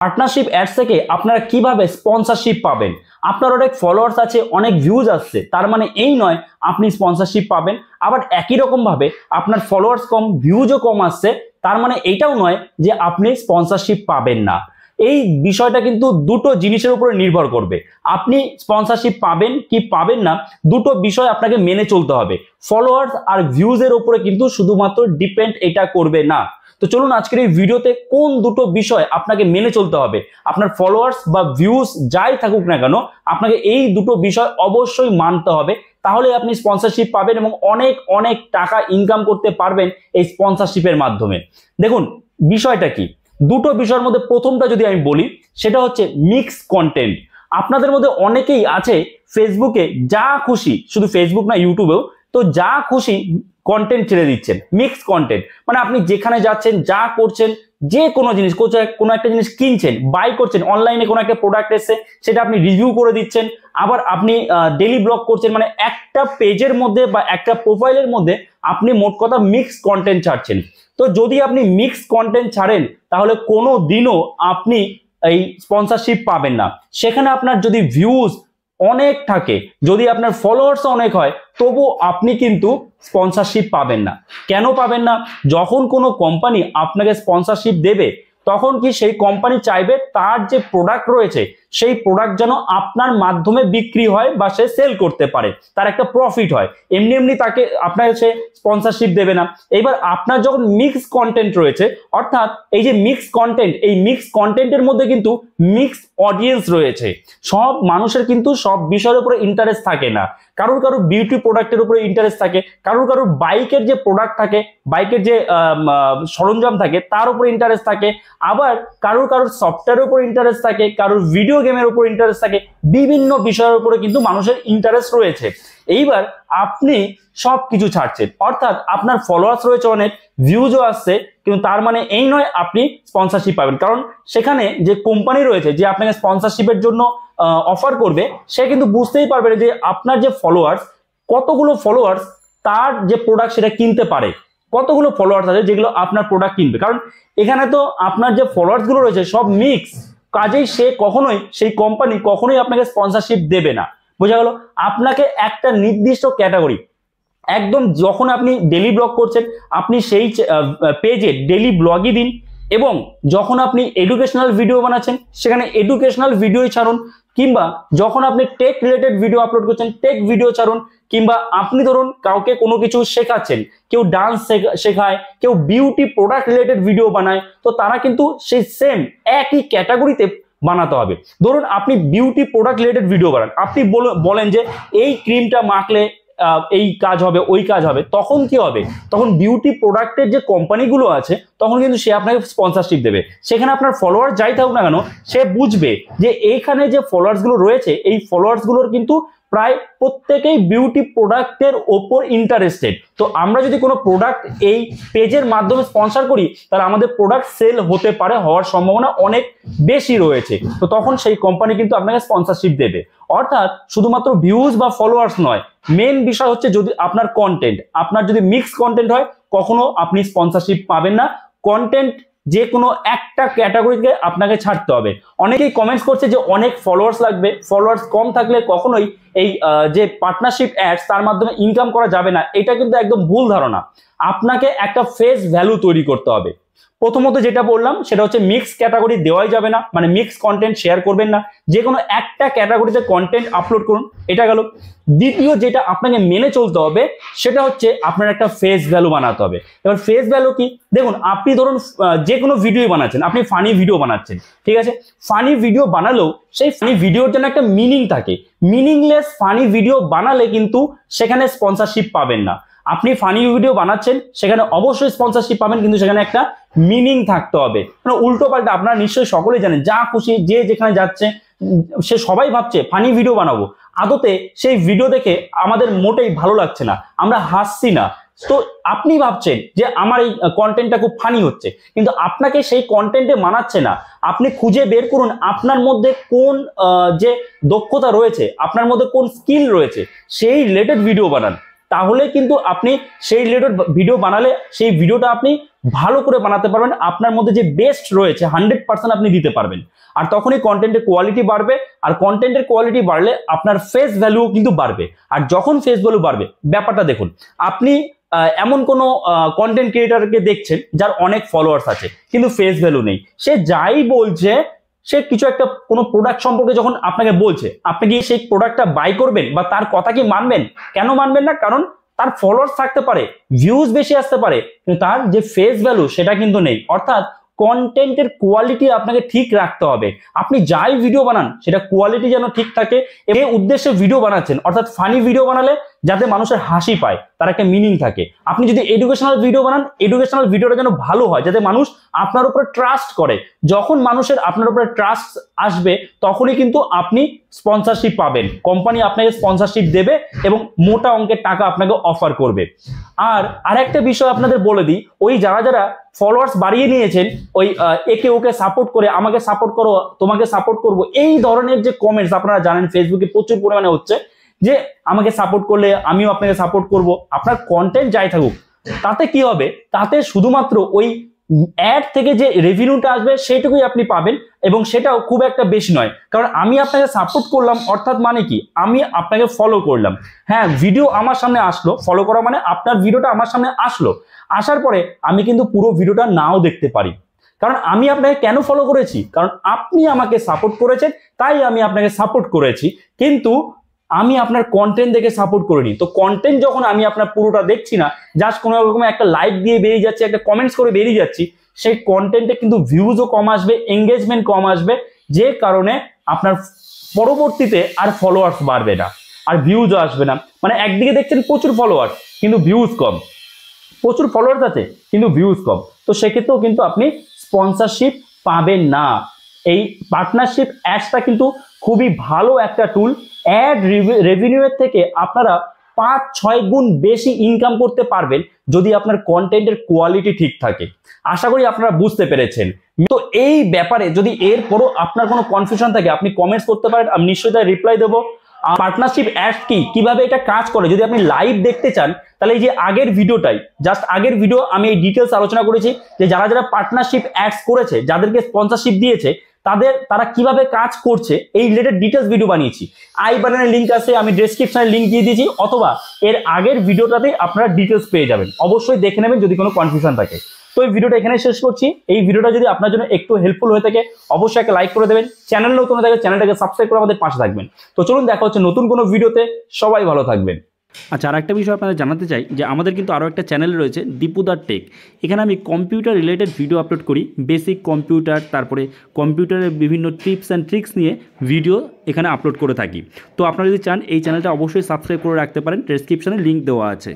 Partnership ads থেকে আপনারা কিভাবে স্পন্সরশিপ পাবেন। আপনার অনেক ফলোয়ার্স আছে, অনেক ভিউজ আসছে, তার মানে এই নয় আপনি স্পন্সরশিপ পাবেন। আবার একই রকম ভাবে আপনার ফলোয়ার্স কম, ভিউজও কম আসছে, তার মানে এইটাও নয় যে আপনি স্পন্সরশিপ পাবেন না। এই বিষয়টা কিন্তু দুটো জিনিসের উপরে নির্ভর করবে। আপনি স্পন্সরশিপ পাবেন কি পাবেন না, দুটো বিষয় আপনাকে মেনে চলতে হবে। ফলোয়ার্স আর ভিউজের উপরে কিন্তু শুধুমাত্র ডিপেন্ড এটা করবে না। তো চলুন আজকের এই ভিডিওতে কোন দুটো বিষয় আপনাকে মেনে চলতে হবে। আপনার ফলোয়ার্স বা ভিউজ যাই থাকুক না কেন, আপনাকে এই দুটো বিষয় অবশ্যই মানতে হবে, তাহলে আপনি স্পন্সরশিপ পাবেন এবং অনেক অনেক টাকা ইনকাম করতে পারবেন এই স্পন্সরশিপের মাধ্যমে। দেখুন বিষয়টা কি, দুটো বিষয়ের মধ্যে প্রথমটা যদি আমি বলি, সেটা হচ্ছে মিক্স কন্টেন্ট। আপনাদের মধ্যে অনেকেই আছে ফেসবুকে যা খুশি, শুধু ফেসবুক না ইউটিউবেও, তো যা খুশি কন্টেন্ট ছেড়ে দিচ্ছেন, মিক্স কন্টেন্ট। মানে আপনি যেখানে যাচ্ছেন, যা করছেন, যে কোনো জিনিস, কোনো একটা জিনিস কিনছেন, বাই করছেন, অনলাইনে কোনো একটা প্রোডাক্ট এসে সেটা আপনি রিভিউ করে দিচ্ছেন, আবার আপনি ডেইলি ব্লগ করছেন। মানে একটা পেজের মধ্যে বা একটা প্রোফাইলের মধ্যে আপনি মোট কথা মিক্স কন্টেন্ট ছাড়ছেন। তো যদি আপনি মিক্স কন্টেন্ট ছাড়েন, তাহলে কোনো দিনও আপনি এই স্পন্সরশিপ পাবেন না। সেখানে আপনার যদি ভিউজ অনেক থাকে, যদি আপনার ফলোয়ার্স অনেক হয়, তবু আপনি কিন্তু স্পন্সরশিপ পাবেন না। কেন পাবেন না? যখন কোনো কোম্পানি আপনাকে স্পন্সরশিপ দেবে, তখন কি সেই কোম্পানি চাইবে তার যে প্রোডাক্ট রয়েছে সেই প্রোডাক্ট যেন আপনার মাধ্যমে বিক্রি হয় বা সে সেল করতে পারে, তার একটা প্রফিট হয়। এমনি এমনি তাকে আপনাকে সে স্পন্সরশিপ দেবে না। এবার আপনার যখন মিক্স কন্টেন্ট রয়েছে, অর্থাৎ এই যে মিক্স কন্টেন্ট, এই মিক্স কন্টেন্টের মধ্যে কিন্তু মিক্স অডিয়েন্স রয়েছে। সব মানুষের কিন্তু সব বিষয়ের উপরে ইন্টারেস্ট থাকে না। কারোর কারোর বিউটি প্রোডাক্টের উপরে ইন্টারেস্ট থাকে, কারোর কারোর বাইকের যে প্রোডাক্ট থাকে, বাইকের যে সরঞ্জাম থাকে তার উপর ইন্টারেস্ট থাকে, আবার কারোর কারোর সফটওয়্যারের উপর ইন্টারেস্ট থাকে, কারোর ভিডিও গেমের উপর ইন্টারেস্ট থাকে। বিভিন্ন বিষয়ের উপরে কিন্তু মানুষের ইন্টারেস্ট রয়েছে। এইবার আপনি সবকিছু ছাড়ছেন, অর্থাৎ আপনার ফলোয়ার্স রয়েছে অনেক, ভিউজও আসছে, কিন্তু তার মানে এই নয় আপনি স্পন্সরশিপ পাবেন। কারণ সেখানে যে কোম্পানি রয়েছে যে আপনাকে স্পন্সরশিপের জন্য অফার করবে, সে কিন্তু বুঝতেই পারবে যে আপনার যে ফলোয়ার্স, কতগুলো ফলোয়ার্স তার যে প্রোডাক্ট সেটা কিনতে পারে, কতগুলো ফলোয়ার্স আছে যেগুলো আপনার প্রোডাক্ট কিনবে। কারণ এখানে তো আপনার যে ফলোয়ার্স গুলো রয়েছে সব মিক্স, কাজেই সে কখনোই, সেই কোম্পানি কখনোই আপনাকে স্পন্সরশিপ দেবে না। বোঝা গেল? আপনাকে একটা নির্দিষ্ট ক্যাটাগরি, একদম যখন আপনি ডেলি ব্লগ করছেন, আপনি সেই পেজে ডেলি ব্লগই দিন, এবং যখন আপনি এডুকেশনাল ভিডিও বানাচ্ছেন সেখানে এডুকেশনাল ভিডিওই ছাড়ুন, কিংবা যখন আপনি টেক রিলেটেড ভিডিও আপলোড করছেন টেক ভিডিও ছাড়ুন, কিংবা আপনি ধরুন কাউকে কোনো কিছু শেখাচ্ছেন, কেউ ডান্স শেখায়, কেউ বিউটি প্রোডাক্ট রিলেটেড ভিডিও বানায়, তো তারা কিন্তু সেই সেম একই ক্যাটাগরিতে বানাতে হবে। ধরুন আপনি বিউটি প্রোডাক্ট রিলেটেড ভিডিও বানান, আপনি বলেন যে এই ক্রিমটা মাখলে এই কাজ হবে, ওই কাজ হবে, তখন কি হবে? তখন বিউটি প্রোডাক্টের যে কোম্পানিগুলো আছে তখন কিন্তু সে আপনাকে স্পন্সরশিপ দেবে। সেখানে আপনার ফলোয়ার যাই থাকুক না কেন, সে বুঝবে যে এইখানে যে ফলোয়ার্স গুলো রয়েছে, এই ফলোয়ার্স গুলোর কিন্তু প্রায় প্রত্যেকেই বিউটি প্রোডাক্টের ওপর ইন্টারেস্টেড। তো আমরা যদি কোনো প্রোডাক্ট এই পেজের মাধ্যমে স্পন্সর করি, তাহলে আমাদের প্রোডাক্ট সেল হতে পারে, হওয়ার সম্ভাবনা অনেক বেশি রয়েছে। তো তখন সেই কোম্পানি কিন্তু আপনাকে স্পন্সরশিপ দেবে। অর্থাৎ শুধুমাত্র ভিউজ বা ফলোয়ার্স নয়, মেন বিষয় হচ্ছে যদি আপনার কন্টেন্ট, আপনার যদি মিক্স কন্টেন্ট হয়, কখনো আপনি স্পন্সরশিপ পাবেন না। কন্টেন্ট যে কোনো একটা ক্যাটাগরিকে আপনাকে ছাড়তে হবে। অনেকেই কমেন্টস করছে যে অনেক ফলোয়ার্স লাগবে, ফলোয়ার্স কম থাকলে কখনোই এই যে পার্টনারশিপ অ্যাডস তার মাধ্যমে ইনকাম করা যাবে না। এটা কিন্তু একদম ভুল ধারণা। আপনাকে একটা ফেস ভ্যালু তৈরি করতে হবে। প্রথমত যেটা বললাম সেটা হচ্ছে মিক্স ক্যাটাগরি দেওয়াই যাবে না, মানে মিক্স কন্টেন্ট শেয়ার করবেন না, যে কোনো একটা ক্যাটাগরিতে কন্টেন্ট আপলোড করুন, এটা গেল। দ্বিতীয় যেটা আপনাকে মেনে চলতে হবে সেটা হচ্ছে আপনার একটা ফেস ভ্যালু বানাতে হবে। এবার ফেস ভ্যালু কি? দেখুন আপনি ধরুন যে কোনো ভিডিও বানাচ্ছেন, আপনি ফানি ভিডিও বানাচ্ছেন, ঠিক আছে, ফানি ভিডিও বানালেও সেই ফানি ভিডিওর জন্য একটা মিনিং থাকে। মিনিংলেস ফানি ভিডিও বানালে কিন্তু সেখানে স্পন্সরশিপ পাবেন না। আপনি ফানি ভিডিও বানাচ্ছেন, সেখানে অবশ্যই স্পন্সরশিপ পাবেন, কিন্তু সেখানে একটা মিনিং থাকতে হবে। মানে উল্টো পাল্টা আপনারা নিশ্চয়ই সকলেই জানেন, যা খুশি যে যেখানে যাচ্ছে সে সবাই ভাবছে ফানি ভিডিও বানাবো, আদতে সেই ভিডিও দেখে আমাদের মোটেই ভালো লাগছে না, আমরা হাসছি না। তো আপনি ভাবছেন যে আমার এই কন্টেন্টটা খুব ফানি হচ্ছে, কিন্তু আপনাকে সেই কন্টেন্টে মানাচ্ছে না। আপনি খুঁজে বের করুন আপনার মধ্যে কোন যে দক্ষতা রয়েছে, আপনার মধ্যে কোন স্কিল রয়েছে, সেই রিলেটেড ভিডিও বানান। তাহলে কিন্তু আপনি সেই রিলেটেড ভিডিও বানালে সেই ভিডিওটা আপনি ভালো করে বানাতে পারবেন, আপনার মধ্যে যে বেস্ট রয়েছে 100% আপনি দিতে পারবেন। আর তখনই কন্টেন্টের কোয়ালিটি বাড়বে, আর কন্টেন্টের কোয়ালিটি বাড়লে আপনার ফেস ভ্যালুও কিন্তু বাড়বে। আর যখন ফেস ভ্যালু বাড়বে, ব্যাপারটা দেখুন, আপনি এমন কোনো কন্টেন্ট ক্রিয়েটারকে দেখছেন যার অনেক ফলোয়ার্স আছে কিন্তু ফেস ভ্যালু নেই, সে যাই বলছে, সে কিছু একটা কোনো প্রোডাক্ট সম্পর্কে যখন আপনাকে বলছে, আপনি কি সেই প্রোডাক্টটা বাই করবেন বা তার কথা কি মানবেন? কেন মানবেন না? কারণ তার ফলোয়ার্স থাকতে পারে, ভিউজ বেশি আসতে পারে, কিন্তু তার যে ফেস ভ্যালু সেটা কিন্তু নেই। অর্থাৎ কন্টেন্টের কোয়ালিটি আপনাকে ঠিক রাখতে হবে। আপনি যাই ভিডিও বানান সেটা কোয়ালিটি যেন ঠিক থাকে, এই উদ্দেশ্যে ভিডিও বানাচ্ছেন, অর্থাৎ ফানি ভিডিও বানালে যাতে মানুষের হাসি পায়, তার একটা মিনিং থাকে। আপনি যদি এডুকেশনাল ভিডিও বানান, এডুকেশনাল ভিডিওটা যেন ভালো হয়, যাতে মানুষ আপনার উপরে ট্রাস্ট করে। যখন মানুষের আপনার উপরে ট্রাস্ট আসবে তখনই কিন্তু আপনি স্পন্সরশিপ পাবেন, কোম্পানি আপনাকে স্পন্সরশিপ দেবে এবং মোটা অঙ্কের টাকা আপনাকে অফার করবে। আর আরেকটা বিষয় আপনাদের বলে দিই, ওই যারা যারা ফলোয়ার্স বাড়িয়ে নিয়েছেন, ওই একে ওকে সাপোর্ট করে, আমাকে সাপোর্ট করো, তোমাকে সাপোর্ট করবো, এই ধরনের যে কমেন্টস আপনারা জানেন ফেসবুকে প্রচুর পরিমাণে হচ্ছে, যে আমাকে সাপোর্ট করলে আমিও আপনাকে সাপোর্ট করব। আপনার কন্টেন্ট যাই থাকুক, তাতে কি হবে? তাতে শুধুমাত্র ওই অ্যাড থেকে যে রেভিনিউটা আসবে সেটুকুই আপনি পাবেন, এবং সেটাও খুব একটা বেশি নয়। কারণ আমি আপনাকে সাপোর্ট করলাম, অর্থাৎ মানে কি, আমি আপনাকে ফলো করলাম। হ্যাঁ, ভিডিও আমার সামনে আসলো, ফলো করা মানে আপনার ভিডিওটা আমার সামনে আসলো, আসার পরে আমি কিন্তু পুরো ভিডিওটা নাও দেখতে পারি। কারণ আমি আপনাকে কেন ফলো করেছি? কারণ আপনি আমাকে সাপোর্ট করেছেন, তাই আমি আপনাকে সাপোর্ট করেছি। কিন্তু আমি আপনার কন্টেন্ট দেখে সাপোর্ট করিনি। তো কন্টেন্ট যখন আমি আপনার পুরোটা দেখছি না, জাস্ট কোনো রকম একটা লাইক দিয়ে বেরিয়ে যাচ্ছি, একটা কমেন্টস করে বেরিয়ে যাচ্ছি, সেই কন্টেন্টে কিন্তু ভিউজও কম আসবে, এঙ্গেজমেন্ট কম আসবে, যে কারণে আপনার পরবর্তীতে আর ফলোয়ার্স বাড়বে না, আর ভিউজও আসবে না। মানে একদিকে দেখছেন প্রচুর ফলোয়ার্স কিন্তু ভিউজ কম, প্রচুর ফলোয়ার্স আছে কিন্তু ভিউজ কম, তো সেক্ষেত্রেও কিন্তু আপনি স্পন্সরশিপ পাবেন না। এই পার্টনারশিপ অ্যাডসটা কিন্তু খুবই ভালো একটা টুল। অ্যাড রেভিনিউয়ের থেকে আপনারা 5-6 গুণ বেশি ইনকাম করতে পারবেন যদি আপনার কন্টেন্টের কোয়ালিটি ঠিক থাকে। আশা করি আপনারা বুঝতে পেরেছেন। তো এই ব্যাপারে যদি এরপরও আপনার কোনো কনফিউশন থাকে, আপনি কমেন্টস করতে পারেন, আমি নিশ্চয়ই তার রিপ্লাই দেবো। পার্টনারশিপ অ্যাড কি, কিভাবে এটা কাজ করে, যদি আপনি লাইভ দেখতে চান, তাহলে এই যে আগের ভিডিওটাই, জাস্ট আগের ভিডিও আমি এই ডিটেলস আলোচনা করেছি যে যারা যারা পার্টনারশিপ অ্যাডস করেছে, যাদেরকে স্পন্সরশিপ দিয়েছে, তারা কিভাবে কাজ করছে এই রিলেটেড ডিটেলস ভিডিও বানিয়েছি। আই বাটনের লিঙ্ক আছে, আমি ডেসক্রিপশনে লিঙ্ক দিয়ে দিয়েছি, অথবা এর আগের ভিডিওটাতে আপনারা ডিটেলস পেয়ে যাবেন। অবশ্যই দেখে নেবেন যদি কোনো কনফিউশন থাকে। তো এই ভিডিওটা এখানে শেষ করছি। এই ভিডিওটা যদি আপনার জন্য একটু হেল্পফুল হয়ে থাকে, অবশ্যই একটা লাইক করে দেবেন। চ্যানেল নতুন হয়ে থাকে, চ্যানেলটাকে সাবস্ক্রাইব করে আমাদের পাশে থাকবেন। তো চলুন, দেখা হচ্ছে নতুন কোনো ভিডিওতে। সবাই ভালো থাকবেন। আচ্ছা, আর একটা বিষয় আপনাদের জানাতে চাই যে আমাদের কিন্তু আরও একটা চ্যানেল রয়েছে, দীপুদার টেক। এখানে আমি কম্পিউটার রিলেটেড ভিডিও আপলোড করি, বেসিক কম্পিউটার, তারপরে কম্পিউটারের বিভিন্ন টিপস অ্যান্ড ট্রিক্স নিয়ে ভিডিও এখানে আপলোড করে থাকি। তো আপনারা যদি চান এই চ্যানেলটা অবশ্যই সাবস্ক্রাইব করে রাখতে পারেন, ডেসক্রিপশনে লিঙ্ক দেওয়া আছে।